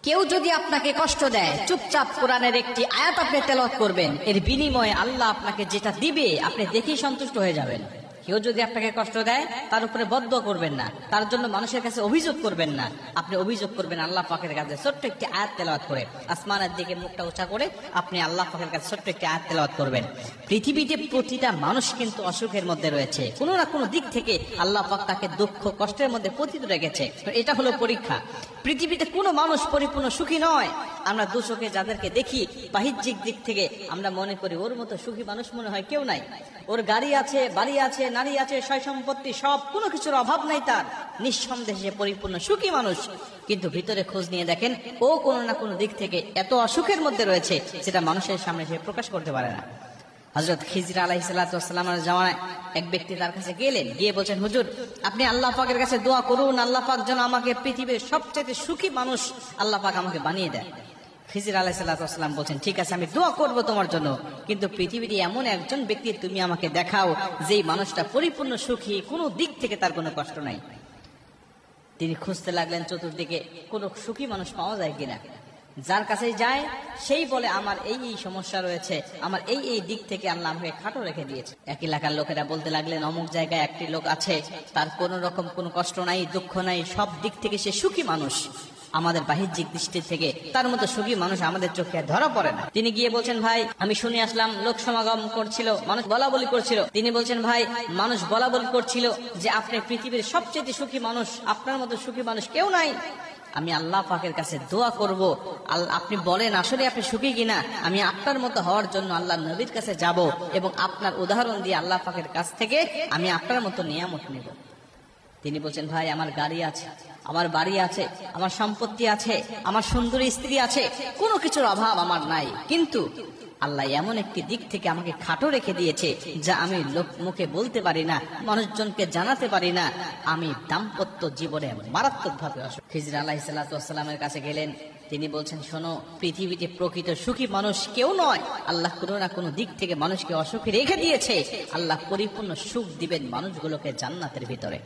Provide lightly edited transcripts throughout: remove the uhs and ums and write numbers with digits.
কেউ যদি আপনাকে কষ্ট দেয়, চুপচাপ কোরআনের একটি আয়াত আপনি তেলাওয়াত করবেন, এর বিনিময়ে আল্লাহ আপনাকে যেটা দিবে আপনি দেখেই সন্তুষ্ট হয়ে যাবেন। কেউ যদি আপনাকে কষ্ট দেয় তার উপরে বদদুয়া করবেন না, তার জন্য মানুষের কাছে অভিযোগ করবেন না, আপনি অভিযোগ করবেন আল্লাহ পাকের কাছে ছোট্ট একটি আয়াত তেলাওয়াত করে, আসমানের দিকে মুখটা উঁচা করে আপনি আল্লাহ পাকের কাছে ছোট্ট একটি আয়াত তেলাওয়াত করবেন। পৃথিবীতে প্রতিটা মানুষ কিন্তু অসুখের মধ্যে রয়েছে, কোনো না কোনো দিক থেকে আল্লাহ পাক তাকে দুঃখ কষ্টের মধ্যে পতিত রেখেছে। এটা হলো পরীক্ষা। পৃথিবীতে কোনো মানুষ পরিপূর্ণ সুখী নয়। আমরা দু চোখে যাদেরকে দেখি বাহ্যিক দিক থেকে আমরা মনে করি ওর মতো সুখী মানুষ মনে হয় কেউ নাই। ওর গাড়ি আছে, বাড়ি আছে, নারী আছে, সয় সম্পত্তি, সব কোনো কিছুর অভাব নাই তার, নিঃসন্দেহে পরিপূর্ণ সুখী মানুষ। কিন্তু ভিতরে খোঁজ নিয়ে দেখেন ও কোনো না কোনো দিক থেকে এত অসুখের মধ্যে রয়েছে যেটা মানুষের সামনে সে প্রকাশ করতে পারে না। হযরত খিজির আলাইহিসসালামের জামানায় এক ব্যক্তি তার কাছে গেলেন, গিয়ে বলছেন, হুজুর আপনি আল্লাহ পাকের কাছে দোয়া করুন, আল্লাহ পাক যেন আমাকে পৃথিবীর সবচেয়ে সুখী মানুষ আল্লাহ পাক আমাকে বানিয়ে দেয়। খিজির আলাইহিসসালাম বলছেন, ঠিক আছে আমি দোয়া করব তোমার জন্য, কিন্তু পৃথিবীতে এমন একজন ব্যক্তি তুমি আমাকে দেখাও যেই মানুষটা পরিপূর্ণ সুখী, কোনো দিক থেকে তার কোনো কষ্ট নাই। তিনি খুঁজতে লাগলেন চতুর্দিকে কোনো সুখী মানুষ পাওয়া যায় কিনা। যার কাছে যায় সেই বলে আমার এই এই সমস্যা রয়েছে, আমার এই এই দিক থেকে আল্লাহ আমাকে খাটো রেখে দিয়েছে। এক এলাকার লোকেরা বলতে লাগলেন, অমুক জায়গায় একটি লোক আছে, তার কোন রকম কোনো কষ্ট নাই, দুঃখ নাই, সব দিক থেকে সে সুখী মানুষ। আমাদের বাহ্যিক দৃষ্টি থেকে তার মতো সুখী মানুষ আমাদের চোখে ধরা পড়ে না। তিনি গিয়ে বলছেন, ভাই আমি শুনে আসলাম লোক সমাগম করছিল, মানুষ বলা বলি করছিল। তিনি বলছেন, ভাই মানুষ বলা বলি করছিল যে আপনি পৃথিবীর সবচেয়ে সুখী মানুষ, আপনার মতো সুখী মানুষ কেউ নাই। আমি আল্লাহ পাকের কাছে দোয়া করব, আপনি বলেন আসলে আপনি সুখী কিনা, আমি আপনার মতো হওয়ার জন্য আল্লাহ নবীর কাছে যাব এবং আপনার উদাহরণ দিয়ে আল্লাহ পাকের কাছ থেকে আমি আপনার মতো নিয়ামত নেব। তিনি বলছেন, ভাই আমার গাড়ি আছে, আমার বাড়ি আছে, আমার সম্পত্তি আছে, আমার সুন্দরী স্ত্রী আছে, কোনো কিছুর অভাব আমার নাই, কিন্তু আল্লাহ এমন একটি দিক থেকে আমাকে খাটো রেখে দিয়েছে যা আমি লোক মুখে বলতে পারি না, মানুষজনকে জানাতে পারি না। আমি দাম্পত্য জীবনে মারাত্মকভাবে অসুখ। খিজির আলাইহিসসালামের কাছে গেলেন, তিনি বলছেন, শোনো পৃথিবীতে প্রকৃত সুখী মানুষ কেউ নয়, আল্লাহ কোনো না কোনো দিক থেকে মানুষকে অসুখী রেখে দিয়েছে। আল্লাহ পরিপূর্ণ সুখ দিবেন মানুষগুলোকে জান্নাতের ভিতরে।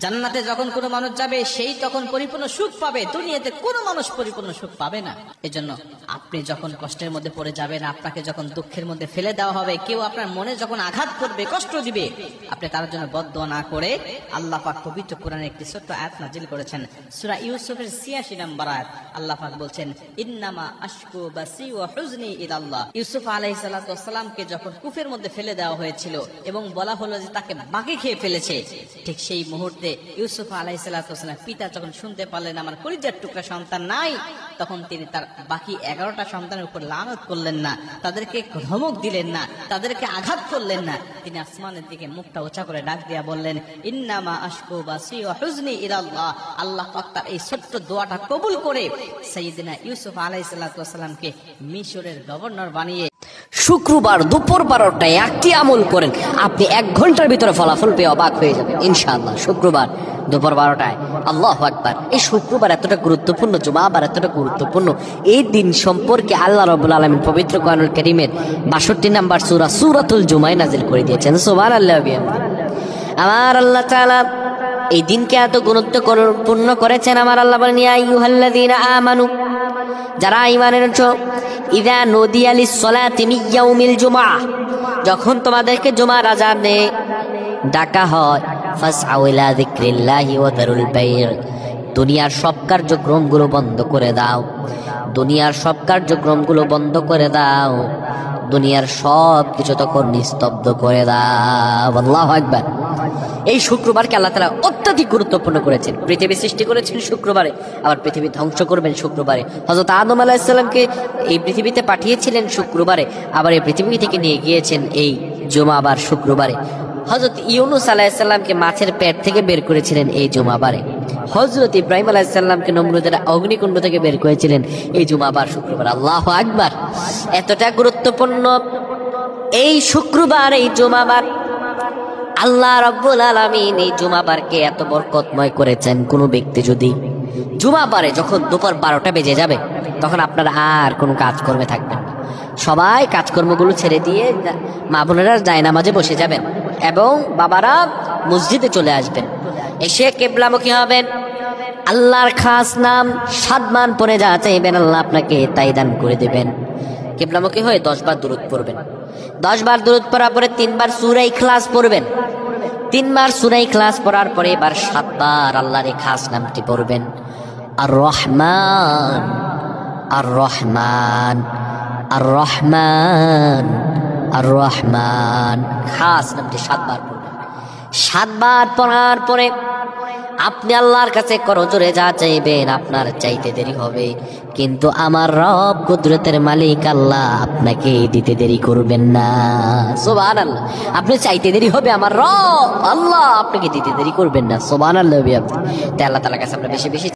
জান্নাতে যখন কোনো মানুষ যাবে সেই তখন পরিপূর্ণ সুখ পাবে, দুনিয়াতে কোনো মানুষ পরিপূর্ণ সুখ পাবে না। এজন্য আপনি যখন কষ্টের মধ্যে পড়ে যাবেন, আপনাকে যখন দুঃখের মধ্যে ফেলে দেওয়া হবে, কেউ আপনার মনে যখন আঘাত করবে, কষ্ট দিবে, আপনি তার জন্য বদদোয়া না করে আল্লাহ পাক পবিত্র কোরআনে একটি ছোট্ট আয়াত নাজিল করেছেন, সূরা ইউসুফের ৮৬ নম্বর আয়াত। আল্লাহ পাক বলছেন, ইন্নামা আশকু বাসি ওয়া হুজনি ইলাল্লাহ। ইউসুফ আলাইহিস সালামকে যখন কূপের মধ্যে ফেলে দেওয়া হয়েছিল এবং বলা হলো যে তাকে বাঘে খেয়ে ফেলেছে, ঠিক সেই মুহূর্তে ইউসুফ আলাইহিস সালাম পিতা যখন শুনতে পারলেন আমার কলিজার টুকরা সন্তান নাই, তখন তিনি তার বাকি ১১টা সন্তানের উপর লানত করলেন না, তাদেরকে ধমক দিলেন না, তাদেরকে আঘাত করলেন না। তিনি আসমানের দিকে মুখটা উঁচা করে ডাক দিয়া বললেন, ইন্নামা আশকু বাসি ওয়া হুজনি ইলাল্লাহ। আল্লাহ পাক তার এই ছোট্ট দোয়াটা কবুল করে সাইয়েদনা ইউসুফ আলাইহিস সালামকে মিশরের গভর্নর বানিয়ে শুক্রবার দুপুর 12টায় একটি আমল করেন, আপনি 1 ঘন্টার ভিতরে ফলাফল পেয়ে অবাক হয়ে যাবেন ইনশাআল্লাহ। শুক্রবার দুপুর 12টায়। আল্লাহু আকবার। এই শুক্রবার এতটা গুরুত্বপূর্ণ, জুমাবার এতটা গুরুত্বপূর্ণ, এই দিন সম্পর্কে আল্লাহ রাব্বুল আলামিন পবিত্র কোরআনুল কারীমের ৬২ নম্বর সূরা সূরাতুল জুমায় নাযিল করে দিয়েছেন। সুবহানাল্লাহ। আমার আল্লাহ তাআলা এই দিনকে এত গুরুত্বপূর্ণ করেছেন। আমার আল্লাহ বলেন, ইয়া আইয়ুহাল্লাযীনা আমানু, যারা ঈমান এনেছো, ইযা নুদিয়া লিস-সালাতি মিন ইয়াউমিল জুমআহ, যখন তোমাদেরকে জুমার আযানে ডাকা হয়, ফাসআউ ইলা যিকরিল্লাহি ওয়া দারুল বাই', দুনিয়ার সব কার্যক্রমগুলো বন্ধ করে দাও, দুনিয়ার সব কার্যক্রমগুলো বন্ধ করে দাও, দুনিয়ার সব কিছু তখন নিস্তব্ধ করে দাও। আল্লাহু আকবার। এই শুক্রবারকে আল্লাহ তাআলা অত্যধিক গুরুত্বপূর্ণ করেছেন। পৃথিবী সৃষ্টি করেছেন শুক্রবারে, আবার পৃথিবী ধ্বংস করবেন শুক্রবারে। হযরত আদম আলাইহিস সালামকে এই পৃথিবীতে পাঠিয়েছিলেন শুক্রবারে, আবার এই পৃথিবী থেকে নিয়ে গিয়েছেন এই জুমাবার শুক্রবারে। হযরত ইউনূস আলাইহিস সালামকে মাছের পেট থেকে বের করেছিলেন এই জুমাবারে। হযরত ইব্রাহিম আলাইহিস সালামকে নমরুদের অগ্নিকুণ্ড থেকে বের করেছিলেন এই জুমাবার শুক্রবার। আল্লাহু আকবার। এতটা গুরুত্বপূর্ণ এই শুক্রবার, এই জুমাবার। আল্লাহ রাব্বুল আলামিন এই জুমাবারকে এত বরকতময় করেছেন, কোন ব্যক্তি যদি জুমাবারে যখন দুপুর 12টা বেজে যাবে তখন আপনার আর কোনো কাজকর্মে থাকবেন না, সবাই কাজকর্মগুলো ছেড়ে দিয়ে মা বোনেরা জায়নামাজে বসে যাবেন এবং বাবারা মসজিদে চলে আসবেন, এসে কিবলামুখী হবেন, আল্লাহর খাস নাম 7 বার পরে যা চাইবেন আল্লাহ আপনাকে তাই দান করে দিবেন। কিবলামুখী হয়ে 10 বার দুরূদ পড়বেন। 10 বার দুরূদ পড়ার পরে 3 বার সূরা ইখলাস পড়বেন। 3 বার সূরা ইখলাস পড়ার পরে এবার 7 বার আল্লাহর এই খাস নামটি পড়বেন, আর রহমান আর রহমান আর রহমান আর রহমান। খাস নামটি 7 বার পড়বেন। 7 বার পড়ার পরে আপনি আল্লাহর কাছে করজোরে যা চাইবেন আপনার চাইতে দেরি হবে, কিন্তু আমার রব কুদরতের মালিক আল্লাহ আপনাকে দিতে দেরি করবেন না। সুবহানাল্লাহ। আপনি চাইতে দেরি হবে, আমার রব আল্লাহ আপনাকে দিতে দেরি করবেন না। সুবহানাল্লাহ। তাই আল্লাহ তাআলার কাছে আমরা বেশি বেশি